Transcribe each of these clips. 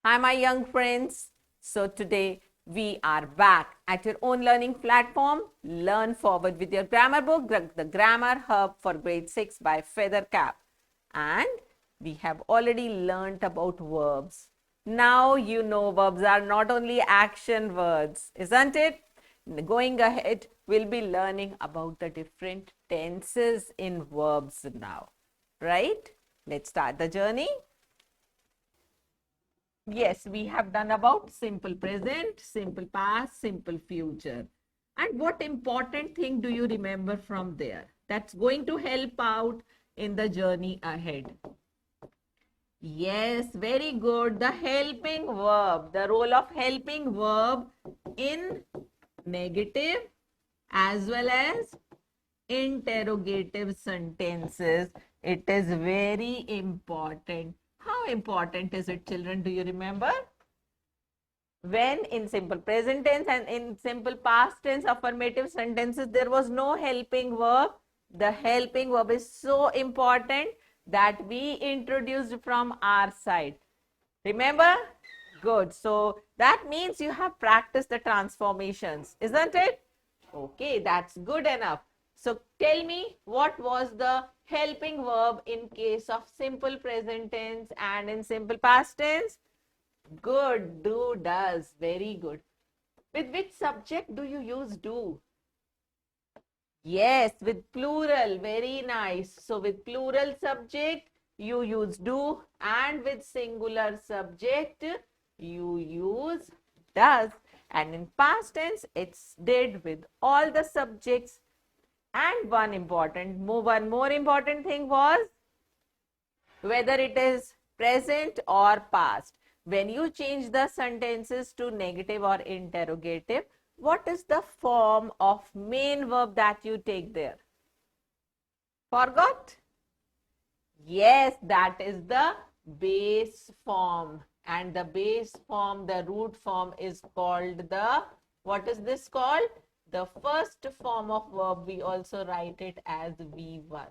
Hi, my young friends. So today we are back at your own learning platform, Learn Forward with your grammar book, the Grammar Hub for grade 6 by Feathercap. And we have already learnt about verbs. Now you know verbs are not only action words, isn't it? Going ahead, we'll be learning about the different tenses in verbs now, right? Let's start the journey. Yes, we have done about simple present, simple past, simple future. And what important thing do you remember from there? That's going to help out in the journey ahead. Yes, very good. The helping verb, the role of helping verb in negative as well as interrogative sentences. It is very important. How important is it, children? Do you remember? When in simple present tense and in simple past tense affirmative sentences, there was no helping verb. The helping verb is so important that we introduced from our side. Remember? Good. So that means you have practiced the transformations, isn't it? Okay, that's good enough. So tell me, what was the helping verb in case of simple present tense and in simple past tense? Good, do, does. Very good. With which subject do you use do? Yes, with plural. Very nice. So with plural subject, you use do, and with singular subject, you use does. And in past tense, it's did with all the subjects. And one more important thing was whether it is present or past. When you change the sentences to negative or interrogative, what is the form of main verb that you take there? Forgot? Yes, that is the base form. And the base form, the root form is called the, what is this called? The first form of verb, we also write it as V1.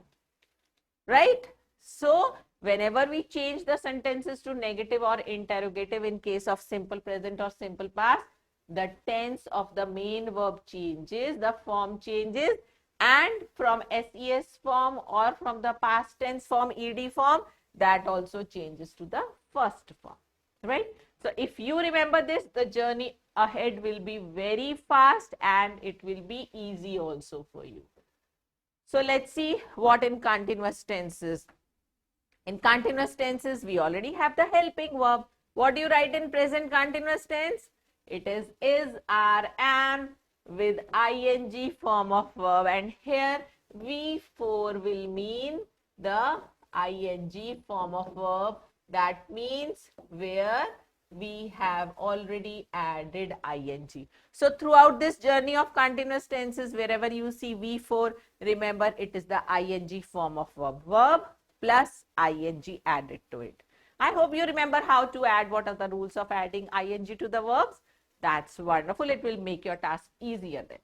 Right? So, whenever we change the sentences to negative or interrogative in case of simple present or simple past, the tense of the main verb changes, the form changes, and from SES form or from the past tense form, ED form, that also changes to the first form, right? So, if you remember this, the journey ahead will be very fast and it will be easy also for you. So, let's see what in continuous tenses. In continuous tenses, we already have the helping verb. What do you write in present continuous tense? It is, are, am with ing form of verb, and here V4 will mean the ing form of verb. That means where we have already added ing. So throughout this journey of continuous tenses, wherever you see V4, remember it is the ing form of verb. Verb plus ing added to it. I hope you remember how to add. What are the rules of adding ing to the verbs? That's wonderful. It will make your task easier then.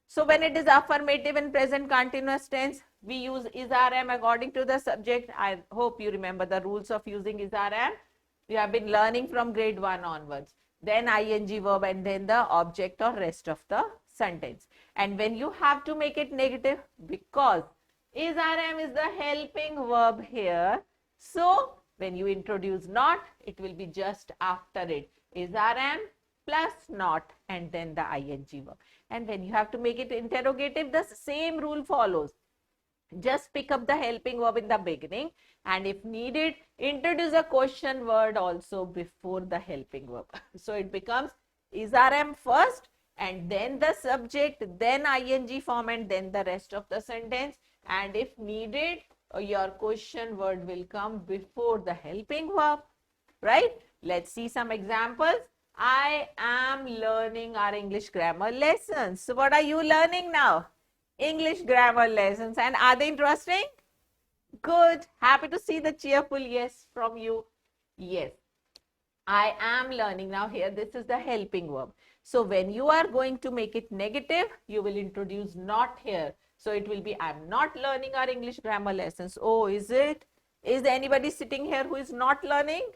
So when it is affirmative in present continuous tense, we use is, are, am according to the subject. I hope you remember the rules of using is, are, am. You have been learning from grade 1 onwards. Then ing verb and then the object or rest of the sentence. And when you have to make it negative, because is, are, am is the helping verb here. So when you introduce not, it will be just after it. Is, are, am plus not and then the ing verb. And when you have to make it interrogative, the same rule follows. Just pick up the helping verb in the beginning, and if needed, introduce a question word also before the helping verb. So it becomes is, are, am first, and then the subject, then ing form, and then the rest of the sentence. And if needed, your question word will come before the helping verb, right? Let's see some examples. I am learning our English grammar lessons. So what are you learning now? English grammar lessons. And are they interesting? Good. Happy to see the cheerful yes from you. Yes. I am learning. Now here, this is the helping verb. So when you are going to make it negative, you will introduce not here. So it will be, I'm not learning our English grammar lessons. Oh, is it? Is anybody sitting here who is not learning?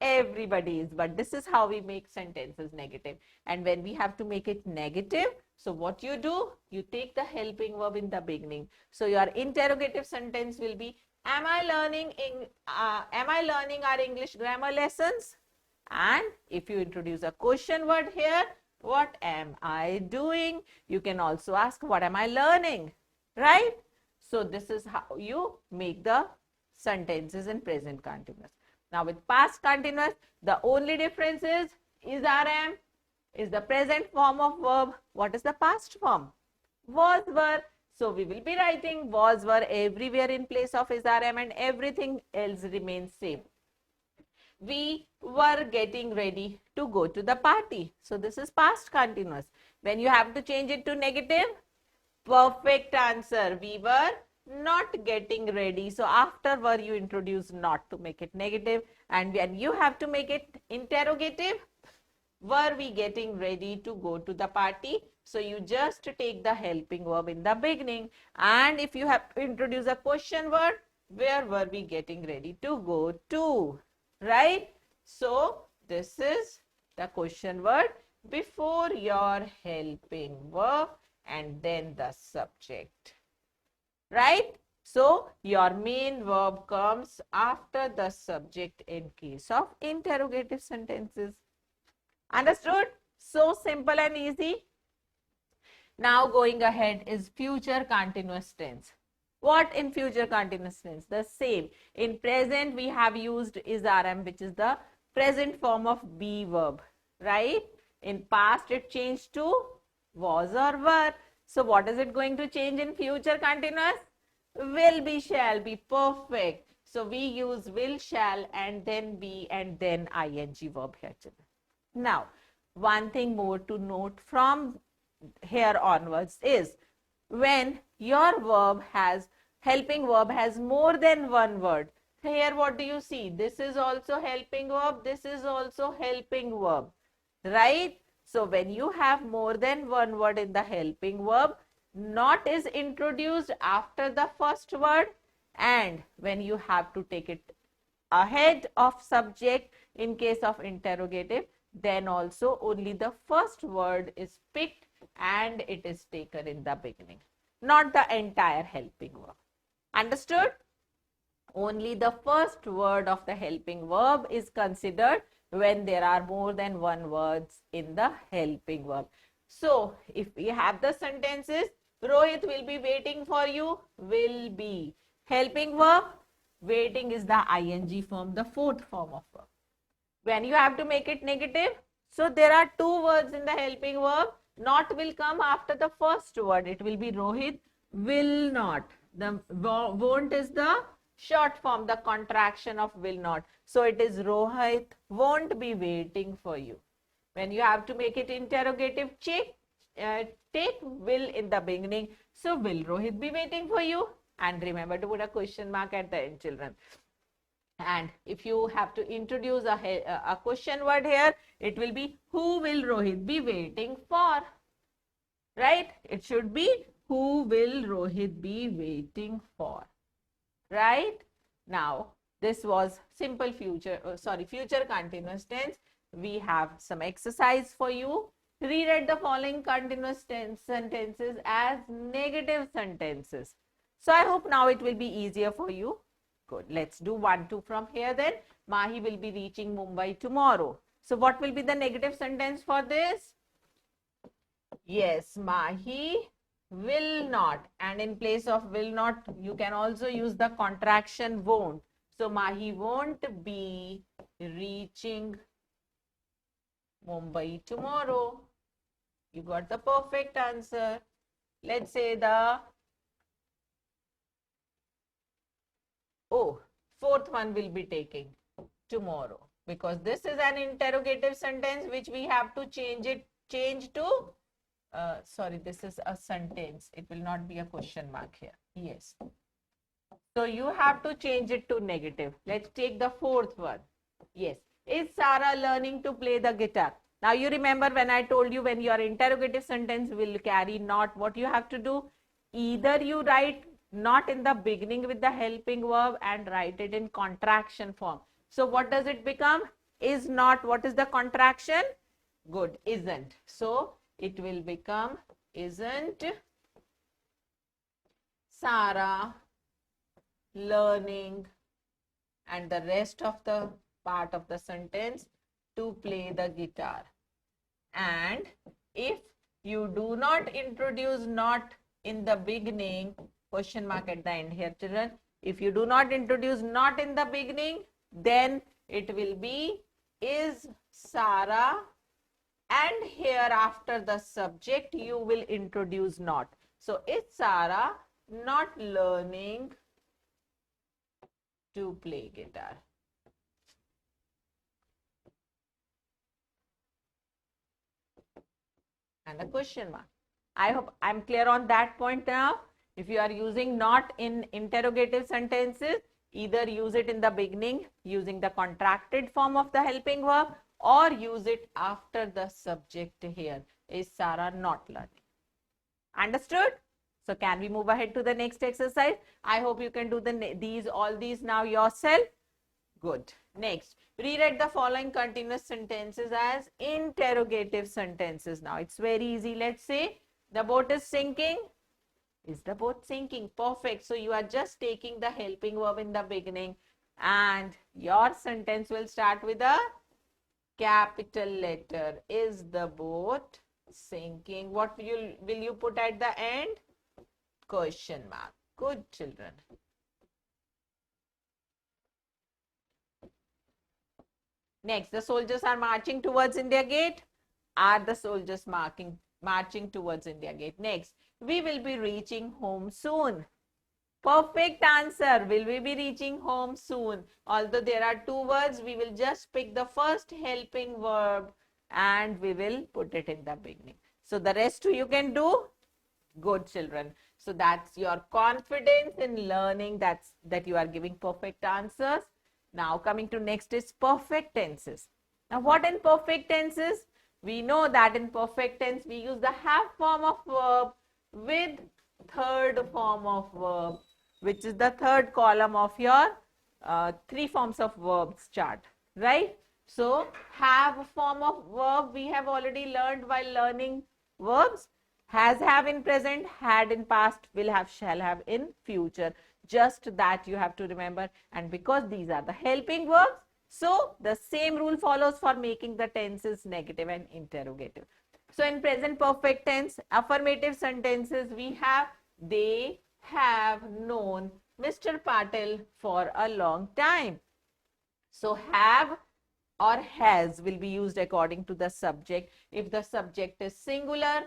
Everybody is, but this is how we make sentences negative. And when we have to make it negative, so what you do, you take the helping verb in the beginning. So your interrogative sentence will be, am I learning our English grammar lessons? And if you introduce a question word here, what am I doing? You can also ask, what am I learning? Right? So this is how you make the sentences in present continuous. Now with past continuous, the only difference is RM is the present form of verb. What is the past form? Was, were. So we will be writing was, were everywhere in place of is, RM, and everything else remains same. We were getting ready to go to the party. So this is past continuous. When you have to change it to negative, perfect answer. We were not getting ready. So after were you introduce not to make it negative. And when you have to make it interrogative, were we getting ready to go to the party? So you just take the helping verb in the beginning. And if you have to introduce a question word, where were we getting ready to go to? Right? So this is the question word before your helping verb and then the subject. Right? So your main verb comes after the subject in case of interrogative sentences. Understood? So simple and easy. Now going ahead is future continuous tense. What in future continuous tense? The same. In present we have used is RM, which is the present form of be verb. Right? In past it changed to was or were. So what is it going to change in future continuous? Will be, shall be. Perfect. So we use will, shall, and then be, and then ing verb here. Now, one thing more to note from here onwards is when your helping verb has more than one word. Here what do you see? This is also helping verb. This is also helping verb. Right? So when you have more than one word in the helping verb, not is introduced after the first word, and when you have to take it ahead of subject in case of interrogative, then also only the first word is picked and it is taken in the beginning, not the entire helping verb. Understood? Only the first word of the helping verb is considered when there are more than one words in the helping verb. So, if we have the sentences, Rohit will be waiting for you, will be. Helping verb, waiting is the ing form, the fourth form of verb. When you have to make it negative, so there are two words in the helping verb. Not will come after the first word. It will be Rohit will not. The won't is the short form, the contraction of will not. So it is Rohit won't be waiting for you. When you have to make it interrogative, take will in the beginning. So will Rohit be waiting for you? And remember to put a question mark at the end, children. And if you have to introduce a question word here, it will be who will Rohit be waiting for? Right? It should be who will Rohit be waiting for? Right? Now, this was simple future continuous tense. We have some exercise for you. Rewrite the following continuous tense sentences as negative sentences. So I hope now it will be easier for you. Good. Let's do 1, 2 from here then. Mahi will be reaching Mumbai tomorrow. So what will be the negative sentence for this? Yes, Mahi will not. And in place of will not, you can also use the contraction won't. So Mahi won't be reaching Mumbai tomorrow. You got the perfect answer. Let's say fourth one will be taking tomorrow, because this is an interrogative sentence which we have to change to this is a sentence. It will not be a question mark here. Yes. So you have to change it to negative. Let's take the fourth one. Yes. Is Sarah learning to play the guitar? Now you remember when I told you when your interrogative sentence will carry not, what you have to do? Either you write not in the beginning with the helping verb and write it in contraction form. So what does it become? is not, what is the contraction? Good, isn't. So it will become, isn't Sarah learning, and the rest of the part of the sentence, to play the guitar. And if you do not introduce not in the beginning, question mark at the end here, children. If you do not introduce not in the beginning, then it will be, is Sarah, and here after the subject you will introduce not. So is Sarah not learning to play guitar? And a question mark. I hope I'm clear on that point now. If you are using not in interrogative sentences, either use it in the beginning using the contracted form of the helping verb, or use it after the subject here. Is Sarah not learning? Understood? So can we move ahead to the next exercise? I hope you can do all these now yourself. Good. Next, rewrite the following continuous sentences as interrogative sentences. Now, it's very easy. Let's say the boat is sinking. Is the boat sinking? Perfect. So, you are just taking the helping verb in the beginning, and your sentence will start with a capital letter. Is the boat sinking? What will you put at the end? Question mark. Good, children. Next, the soldiers are marching towards India Gate. Are the soldiers marching towards India Gate? Next, we will be reaching home soon. Perfect answer. Will we be reaching home soon? Although there are two words, we will just pick the first helping verb and we will put it in the beginning. So the rest you can do. Good, children. So that's your confidence in learning, that you are giving perfect answers. Now coming to next is perfect tenses. Now what in perfect tenses? We know that in perfect tense we use the have form of verb with third form of verb, which is the third column of your three forms of verbs chart, right? So have form of verb we have already learned while learning verbs. Has, have in present, had in past, will have, shall have in future. Just that you have to remember. And because these are the helping verbs, so the same rule follows for making the tenses negative and interrogative. So in present perfect tense, affirmative sentences, we have, they have known Mr. Patil for a long time. So have or has will be used according to the subject. If the subject is singular,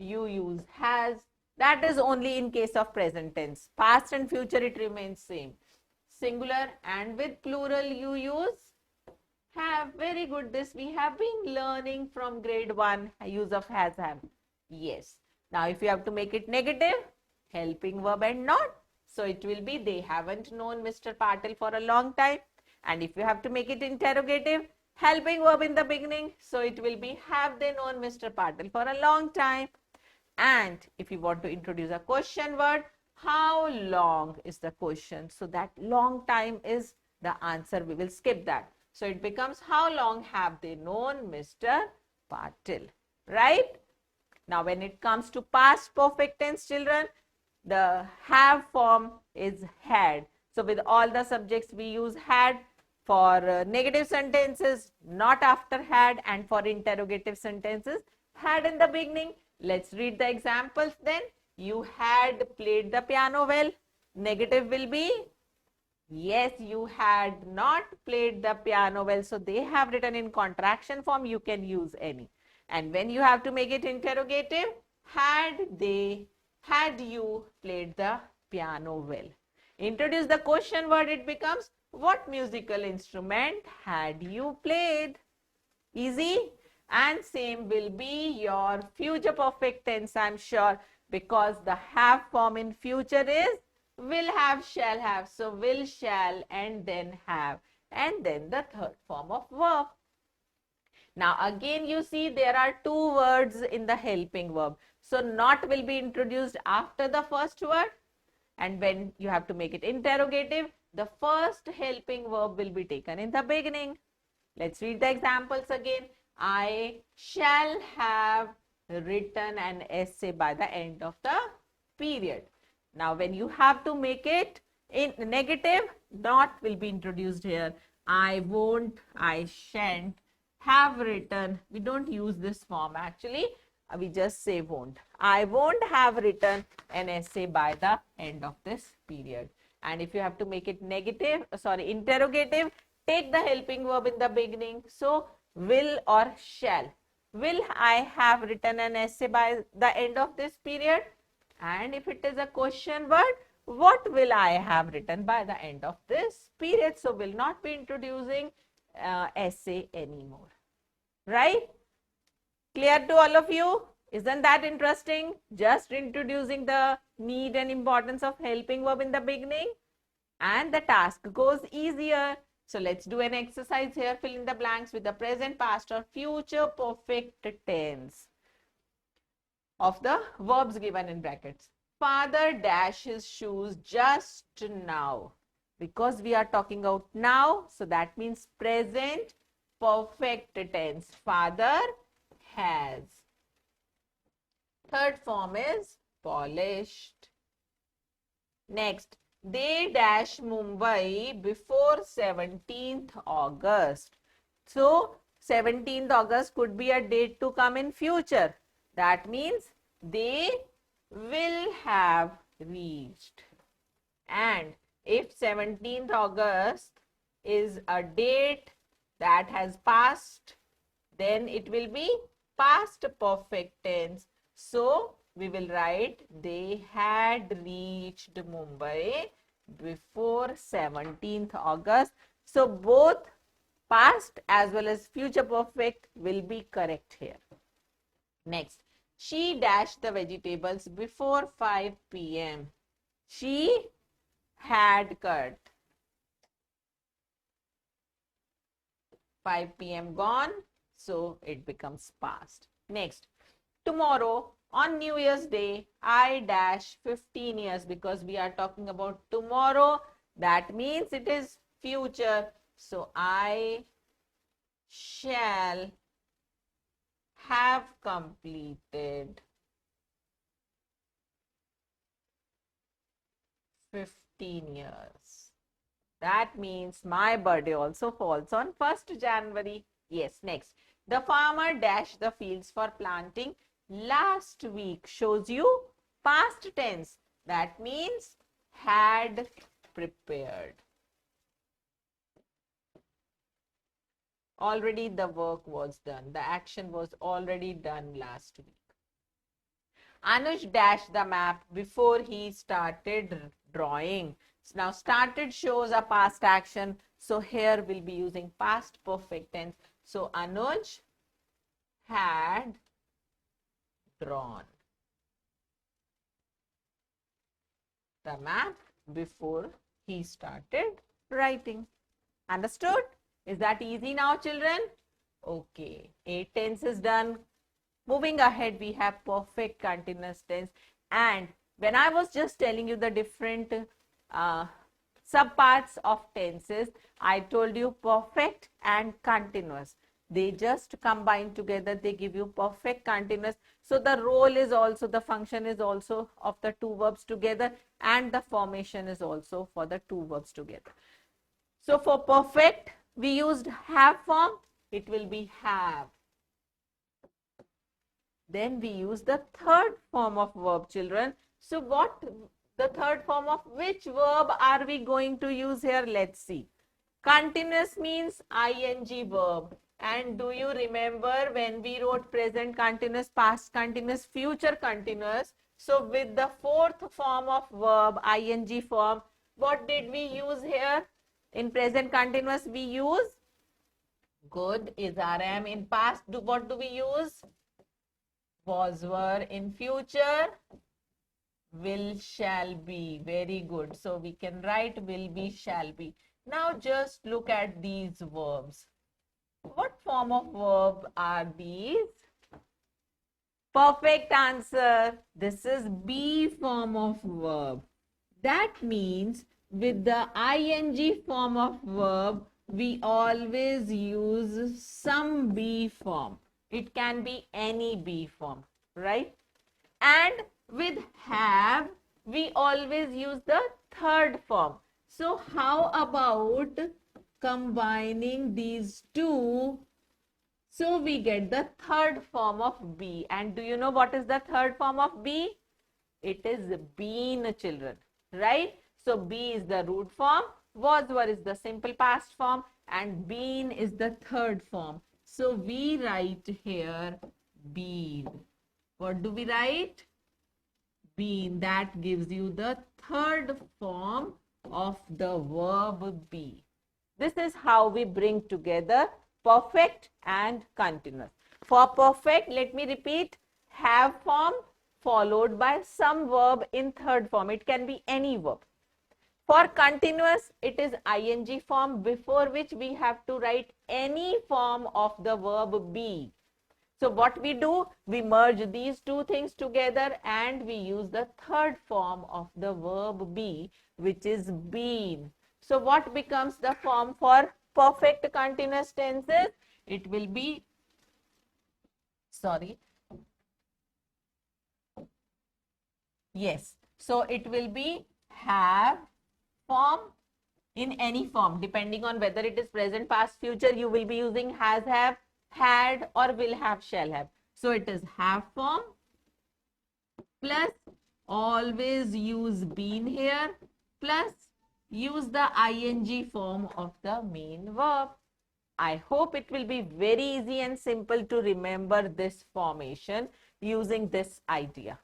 you use has. That is only in case of present tense. Past and future, it remains same. Singular, and with plural, you use have. Very good. This we have been learning from grade 1, use of has, have. Yes. Now, if you have to make it negative, helping verb and not. So, it will be, they haven't known Mr. Patil for a long time. And if you have to make it interrogative, helping verb in the beginning. So, it will be, have they known Mr. Patil for a long time? And if you want to introduce a question word, how long is the question? So that long time is the answer. We will skip that. So it becomes, how long have they known Mr. Patil? Right? Now when it comes to past perfect tense, children, the have form is had. So with all the subjects we use had. For negative sentences, not after had, and for interrogative sentences, had in the beginning. Let's read the examples then. You had played the piano well. Negative will be, yes, you had not played the piano well. So they have written in contraction form. You can use any. And when you have to make it interrogative, had you played the piano well? Introduce the question word, it becomes, what musical instrument had you played? Easy. And same will be your future perfect tense, I'm sure, because the have form in future is will have, shall have. So will, shall, and then have, and then the third form of verb. Now again you see there are two words in the helping verb. So not will be introduced after the first word, and when you have to make it interrogative, the first helping verb will be taken in the beginning. Let's read the examples again. I shall have written an essay by the end of the period. Now, when you have to make it in negative, not will be introduced here. I won't, I shan't have written. We don't use this form actually. We just say won't. I won't have written an essay by the end of this period. And if you have to make it negative, interrogative, take the helping verb in the beginning. So, will or shall. Will I have written an essay by the end of this period? And if it is a question word, what will I have written by the end of this period? So, will not be introducing essay anymore. Right? Clear to all of you? Isn't that interesting? Just introducing the need and importance of helping verb in the beginning. And the task goes easier. So let's do an exercise here. Fill in the blanks with the present, past or future perfect tense of the verbs given in brackets. Father dash his shoes just now. Because we are talking about now, so that means present perfect tense. Father has. Third form is polished. Next, they dash Mumbai before 17th August. So, 17th August could be a date to come in future. That means they will have reached. And if 17th August is a date that has passed, then it will be past perfect tense. So, we will write they had reached Mumbai before 17th August. So, both past as well as future perfect will be correct here. Next, she dashed the vegetables before 5 p.m. She had cut. 5 p.m. gone, so it becomes past. Next, tomorrow on New Year's Day, I dash 15 years because we are talking about tomorrow. That means it is future. So, I shall have completed 15 years. That means my birthday also falls on 1st January. Yes, next. The farmer dashed the fields for planting last week. Shows you past tense. That means had prepared. Already the work was done. The action was already done last week. Anuj dashed the map before he started drawing. Now, started shows a past action. So, here we'll be using past perfect tense. So, Anuj had drawn the map before he started writing. Understood? Is that easy now, children? Okay. 8 tense is done. Moving ahead, we have perfect continuous tense. And when I was just telling you the different subparts of tenses, I told you perfect and continuous. They just combine together. They give you perfect continuous. So the role is also, the function is also of the two verbs together, and the formation is also for the two verbs together. So for perfect, we used have form. It will be have. Then we use the third form of verb, children. So what the third form of which verb are we going to use here? Let's see. Continuous means ing verb. And do you remember when we wrote present continuous, past continuous, future continuous? So with the fourth form of verb, ing form, what did we use here? In present continuous, we use good, is, rm. In past, what do we use? Was, were. In future, will, shall be. Very good. So we can write will be, shall be. Now just look at these verbs. What form of verb are these? Perfect answer. This is be form of verb. That means with the ing form of verb, we always use some be form. It can be any be form, right? And with have, we always use the third form. So how about combining these two? So we get the third form of be. And do you know what is the third form of be? It is been, children, right? So be is the root form, were is the simple past form, and been is the third form. So we write here been. What do we write? Been. That gives you the third form of the verb be. This is how we bring together perfect and continuous. For perfect, let me repeat, have form followed by some verb in third form. It can be any verb. For continuous, it is ing form, before which we have to write any form of the verb be. So what we do, we merge these two things together and we use the third form of the verb be, which is been. So what becomes the form for perfect continuous tenses? It will be, sorry, yes. So it will be have form in any form, depending on whether it is present, past, future. You will be using has, have, had, or will have, shall have. So it is have form plus always use been here plus use the ing form of the main verb. I hope it will be very easy and simple to remember this formation using this idea,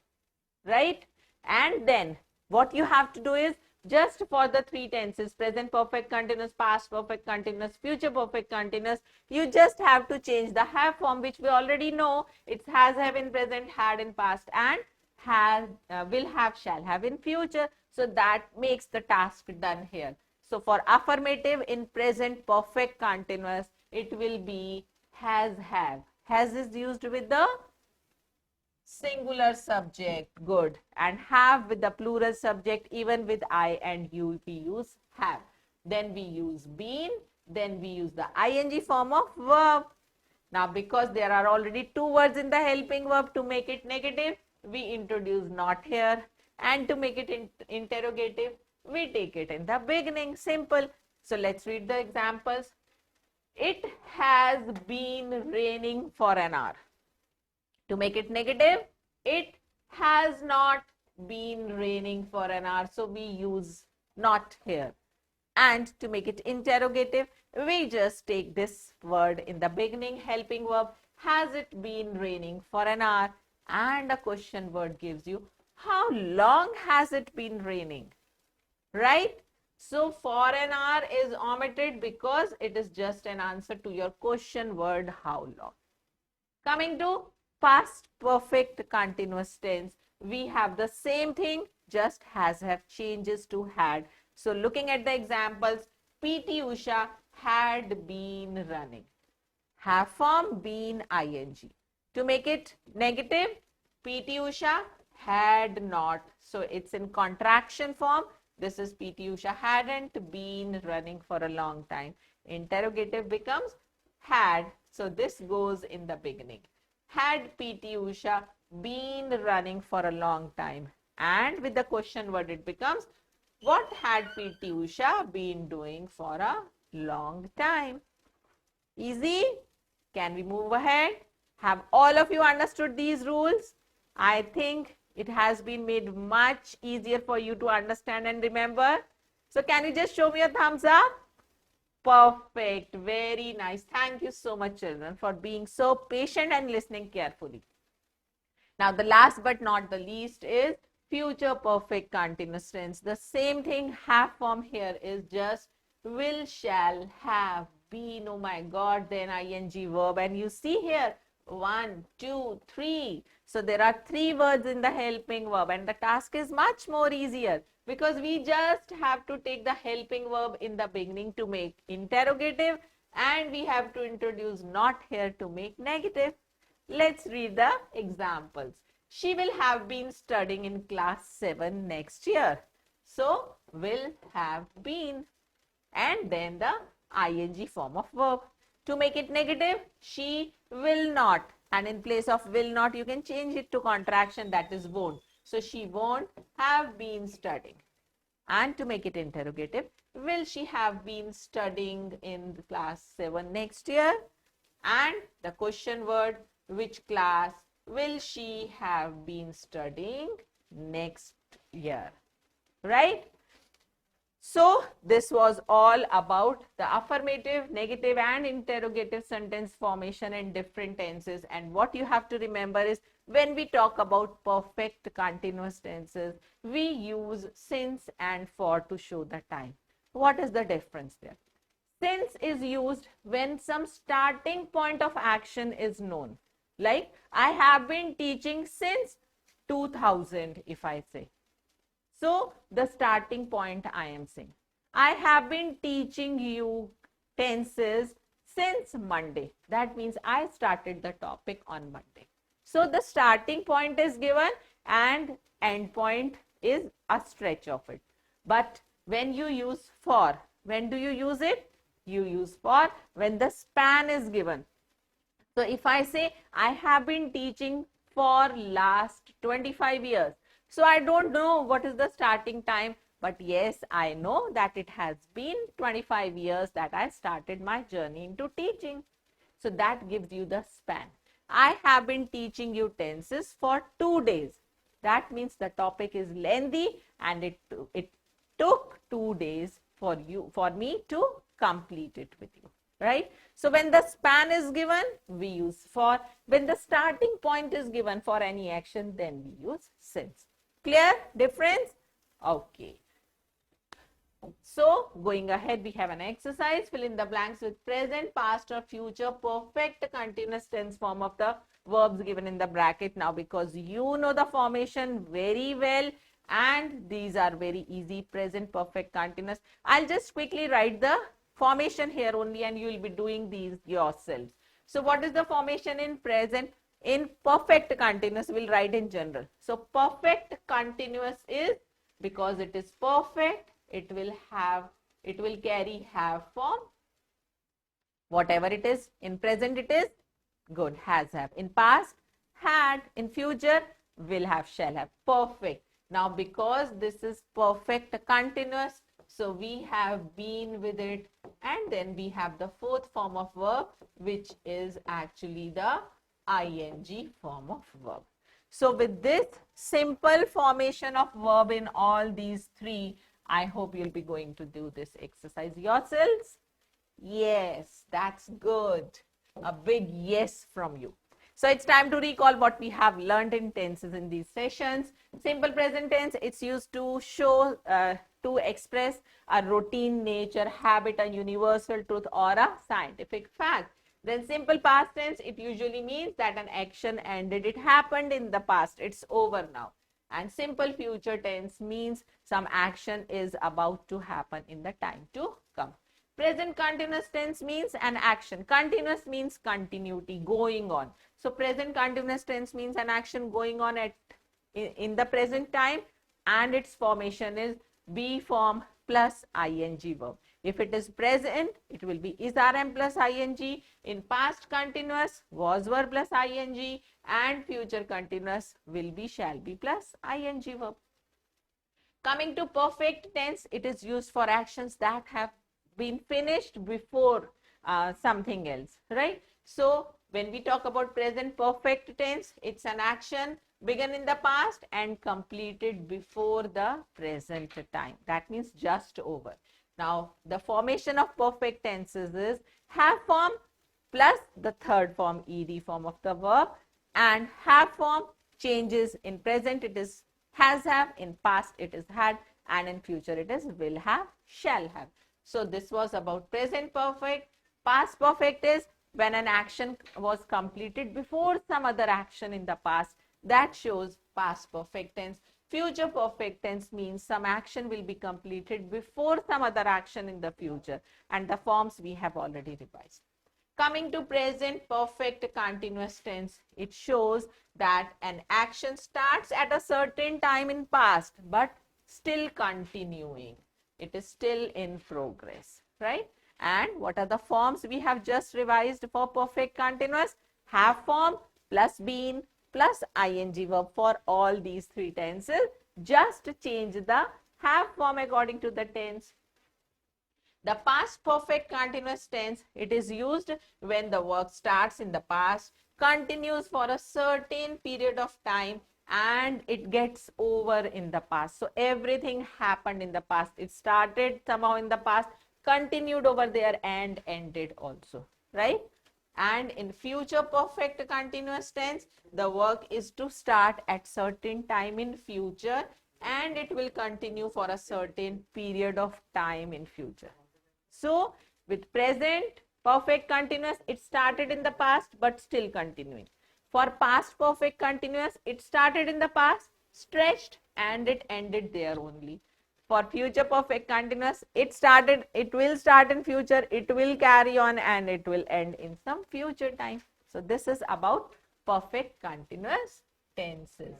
right? And then what you have to do is, just for the three tenses, present perfect continuous, past perfect continuous, future perfect continuous, you just have to change the have form, which we already know. It's has, have in present, had in past, and has, will have, shall have in future. So that makes the task done here. So for affirmative in present perfect continuous, it will be has, have. Has is used with the singular subject, good, and have with the plural subject. Even with I and you, we use have. Then we use been, then we use the ing form of verb. Now because there are already two words in the helping verb, to make it negative, we introduce not here, and to make it interrogative, we take it in the beginning. Simple. So let's read the examples. It has been raining for an hour. To make it negative, it has not been raining for an hour. So we use not here. And to make it interrogative, we just take this word in the beginning, helping verb, has it been raining for an hour? And a question word gives you, how long has it been raining? Right? So for an hour is omitted because it is just an answer to your question word, how long. Coming to past perfect continuous tense, we have the same thing, just has, have changes to had. So looking at the examples, PT Usha had been running. Have form been ing. To make it negative, PT Usha had not. So it's in contraction form. This is PT Usha hadn't been running for a long time. Interrogative becomes had. So this goes in the beginning. Had PT Usha been running for a long time? And with the question word, it becomes, what had PT Usha been doing for a long time? Easy? Can we move ahead? Have all of you understood these rules? I think it has been made much easier for you to understand and remember. So can you just show me a thumbs up? Perfect. Very nice. Thank you so much, children, for being so patient and listening carefully. Now, the last but not the least is future perfect continuous tense. The same thing, have form here is just will, shall, have, been. Oh my God, then ing verb. And you see here, 1, 2, 3. So there are 3 words in the helping verb, and the task is much more easier because we just have to take the helping verb in the beginning to make interrogative, and we have to introduce not here to make negative. Let's read the examples. She will have been studying in class 7 next year. So, will have been. And then the ing form of verb. To make it negative, she will not. And in place of will not, you can change it to contraction, that is won't. So, she won't have been studying. And to make it interrogative, will she have been studying in class 7 next year? And the question word, which class will she have been studying next year? Right? So, this was all about the affirmative, negative and interrogative sentence formation in different tenses. And what you have to remember is when we talk about perfect continuous tenses, we use since and for to show the time. What is the difference there? Since is used when some starting point of action is known. Like, I have been teaching since 2000, if I say. So, the starting point I am saying. I have been teaching you tenses since Monday. That means I started the topic on Monday. So, the starting point is given and end point is a stretch of it. But when you use for, when do you use it? You use for when the span is given. So, if I say I have been teaching for last 25 years. So, I don't know what is the starting time, but yes, I know that it has been 25 years that I started my journey into teaching. So, that gives you the span. I have been teaching you tenses for 2 days. That means the topic is lengthy and it took 2 days for me to complete it with you. Right? So, when the span is given, we use for. When the starting point is given for any action, then we use since. Clear difference? Okay. So, going ahead, we have an exercise. Fill in the blanks with present, past or future perfect continuous tense form of the verbs given in the bracket. Now, because you know the formation very well and these are very easy, present, perfect, continuous. I'll just quickly write the formation here only and you will be doing these yourselves. So, what is the formation in present? In perfect continuous, we'll write in general. So, perfect continuous is because it is perfect, it will carry have form. Whatever it is, in present it is good, has have. In past, had. In future, will have, shall have. Perfect. Now, because this is perfect continuous, so we have been with it and then we have the fourth form of verb which is actually the ing form of verb. So, with this simple formation of verb in all these three, I hope you'll be going to do this exercise yourselves. Yes, that's good. A big yes from you. So, it's time to recall what we have learned in tenses in these sessions. Simple present tense, it's used to show, to express a routine, nature, habit, a universal truth or a scientific fact. Then simple past tense, it usually means that an action ended, it happened in the past, it's over now. And simple future tense means some action is about to happen in the time to come. Present continuous tense means an action. Continuous means continuity, going on. So, present continuous tense means an action going on in the present time and its formation is be form plus ing verb. If it is present, it will be is rm plus ing. In past continuous, was were plus ing and future continuous will be shall be plus ing verb. Coming to perfect tense, it is used for actions that have been finished before something else, right? So, when we talk about present perfect tense, it's an action begun in the past and completed before the present time. That means just over. Now, the formation of perfect tenses is have form plus the third form ed form of the verb, and have form changes. In present it is has have, in past it is had, and in future it is will have, shall have. So, this was about present perfect. Past perfect is when an action was completed before some other action in the past. That shows past perfect tense. Future perfect tense means some action will be completed before some other action in the future, and the forms we have already revised. Coming to present perfect continuous tense, it shows that an action starts at a certain time in past, but still continuing. It is still in progress, right? And what are the forms we have just revised for perfect continuous? Have form plus been plus ing verb for all these three tenses. Just change the have form according to the tense. The past perfect continuous tense, it is used when the work starts in the past, continues for a certain period of time, and it gets over in the past. So everything happened in the past. It started somehow in the past, continued over there, and ended also, right? And in future perfect continuous tense, the work is to start at certain time in future, and it will continue for a certain period of time in future. So with present perfect continuous, it started in the past but still continuing. For past perfect continuous, it started in the past, stretched, and it ended there only. For future perfect continuous, it will start in future, it will carry on, and it will end in some future time. So this is about perfect continuous tenses.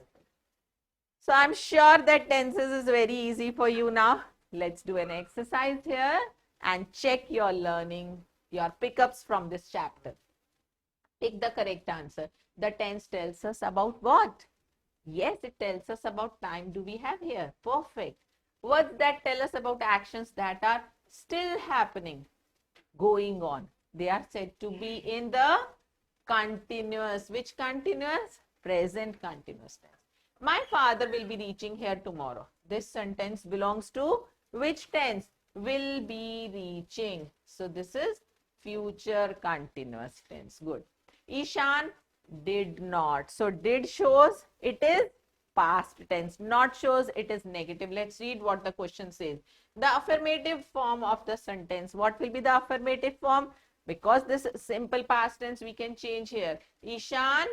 So I'm sure that tenses is very easy for you now. Let's do an exercise here and check your learning, your pickups from this chapter. Pick the correct answer. The tense tells us about what? Yes, it tells us about time. Do we have here? Perfect. Words that tell us about actions that are still happening, going on. They are said to be in the continuous. Which continuous? Present continuous tense. My father will be reaching here tomorrow. This sentence belongs to which tense? Will be reaching. So this is future continuous tense. Good. Ishan did not. So did shows it is past tense. Not shows it is negative. Let's read what the question says. The affirmative form of the sentence. What will be the affirmative form? Because this simple past tense we can change here. Ishan,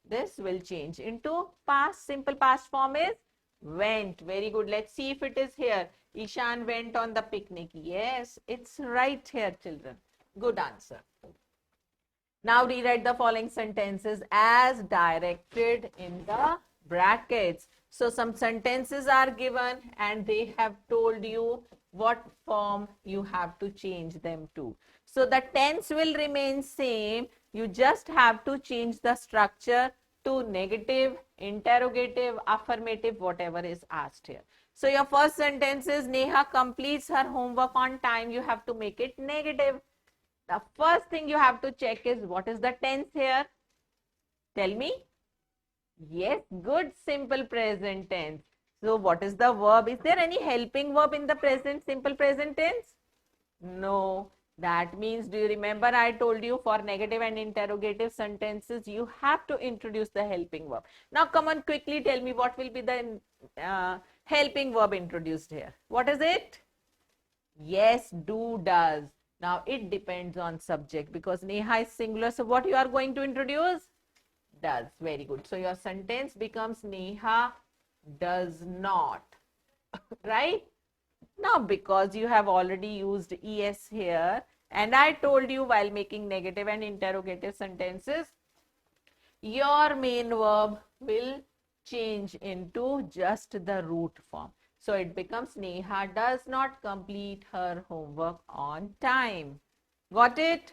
this will change into past. Simple past form is went. Very good. Let's see if it is here. Ishan went on the picnic. Yes, it's right here, children. Good answer. Now rewrite the following sentences as directed in the brackets. So some sentences are given and they have told you what form you have to change them to. So the tense will remain same. You just have to change the structure to negative, interrogative, affirmative, whatever is asked here. So your first sentence is Neha completes her homework on time. You have to make it negative. The first thing you have to check is what is the tense here? Tell me. Yes, good, simple present tense. So what is the verb? Is there any helping verb in the present, simple present tense? No. That means, do you remember I told you for negative and interrogative sentences, you have to introduce the helping verb. Now come on, quickly tell me what will be the helping verb introduced here. What is it? Yes, do, does. Now it depends on subject because Neha is singular. So what you are going to introduce? Does. Very good. So your sentence becomes Neha does not. Right? Now because you have already used ES here and I told you while making negative and interrogative sentences, your main verb will change into just the root form. So it becomes Neha does not complete her homework on time. Got it?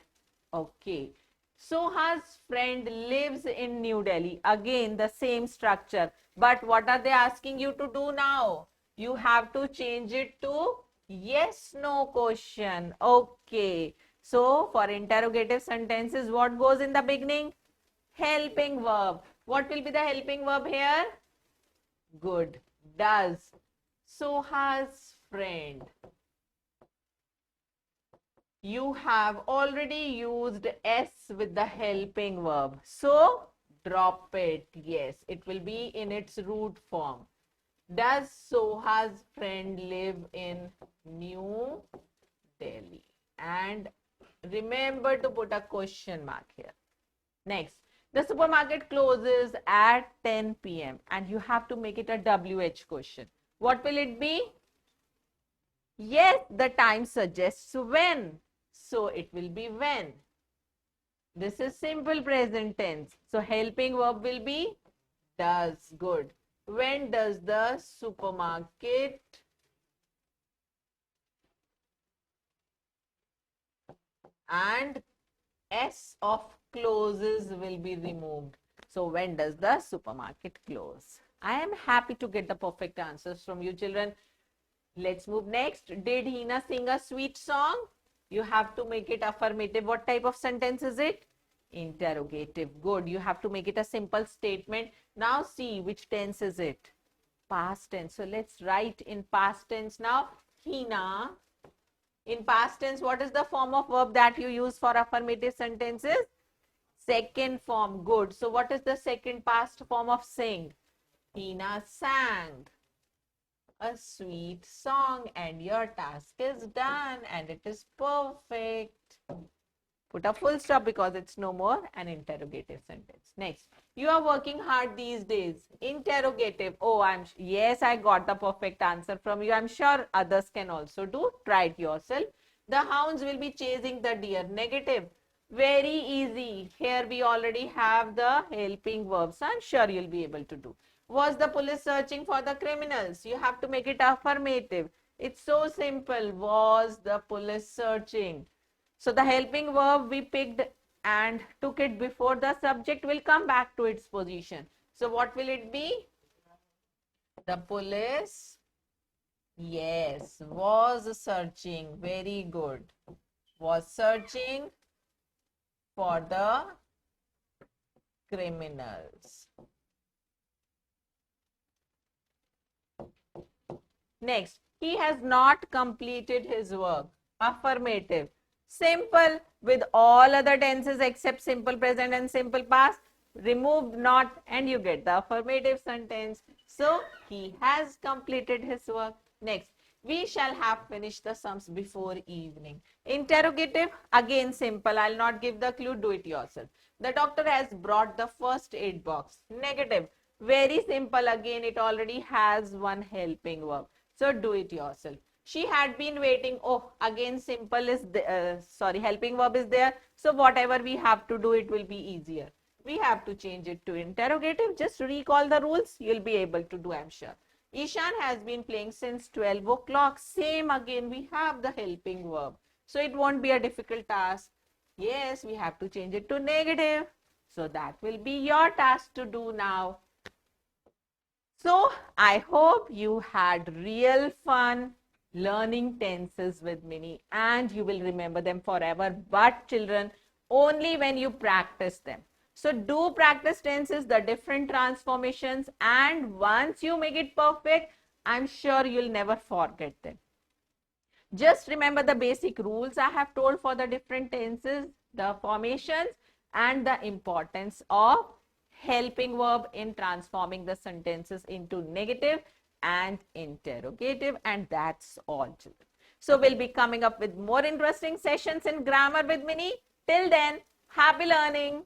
Okay. Soha's friend lives in New Delhi. Again, the same structure. But what are they asking you to do now? You have to change it to yes, no question. Okay. So for interrogative sentences, what goes in the beginning? Helping verb. What will be the helping verb here? Good. Does. Soha's friend. You have already used S with the helping verb. So drop it. Yes, it will be in its root form. Does Soha's friend live in New Delhi? And remember to put a question mark here. Next, the supermarket closes at 10 p.m. and you have to make it a WH question. What will it be? Yes, the time suggests when. So it will be when. This is simple present tense. So helping verb will be does. Good. When does the supermarket and S of closes will be removed? So when does the supermarket close? I am happy to get the perfect answers from you children. Let's move next. Did Hina sing a sweet song? You have to make it affirmative. What type of sentence is it? Interrogative. Good. You have to make it a simple statement. Now see which tense is it? Past tense. So let's write in past tense now. Hina. In past tense, what is the form of verb that you use for affirmative sentences? Second form. Good. So what is the second past form of sing? Hina sang a sweet song and your task is done and it is perfect. Put a full stop because it's no more an interrogative sentence. Next, you are working hard these days. Interrogative. Oh, yes, I got the perfect answer from you. I'm sure others can also do. Try it yourself. The hounds will be chasing the deer. Negative. Very easy. Here we already have the helping verbs. I'm sure you'll be able to do. Was the police searching for the criminals? You have to make it affirmative. It's so simple. Was the police searching? So the helping verb we picked and took it before the subject will come back to its position. So what will it be? The police, yes, was searching. Very good. Was searching for the criminals. Next, he has not completed his work. Affirmative. Simple with all other tenses except simple present and simple past. Remove not and you get the affirmative sentence. So, he has completed his work. Next, we shall have finished the sums before evening. Interrogative, again simple. I'll not give the clue, do it yourself. The doctor has brought the first aid box. Negative, very simple. Again, it already has one helping verb. So, do it yourself. She had been waiting. Oh, again simple is helping verb is there. So whatever we have to do, it will be easier. We have to change it to interrogative. Just recall the rules. You'll be able to do, I'm sure. Ishan has been playing since 12 o'clock. Same again, we have the helping verb. So it won't be a difficult task. Yes, we have to change it to negative. So that will be your task to do now. So I hope you had real fun learning tenses with Minnie and you will remember them forever. But children, only when you practice them. So do practice tenses, the different transformations, and once you make it perfect, I'm sure you'll never forget them. Just remember the basic rules I have told for the different tenses, the formations, and the importance of helping verb in transforming the sentences into negative and interrogative, and that's all children. So we'll be coming up with more interesting sessions in grammar with Minnie. Till then, happy learning.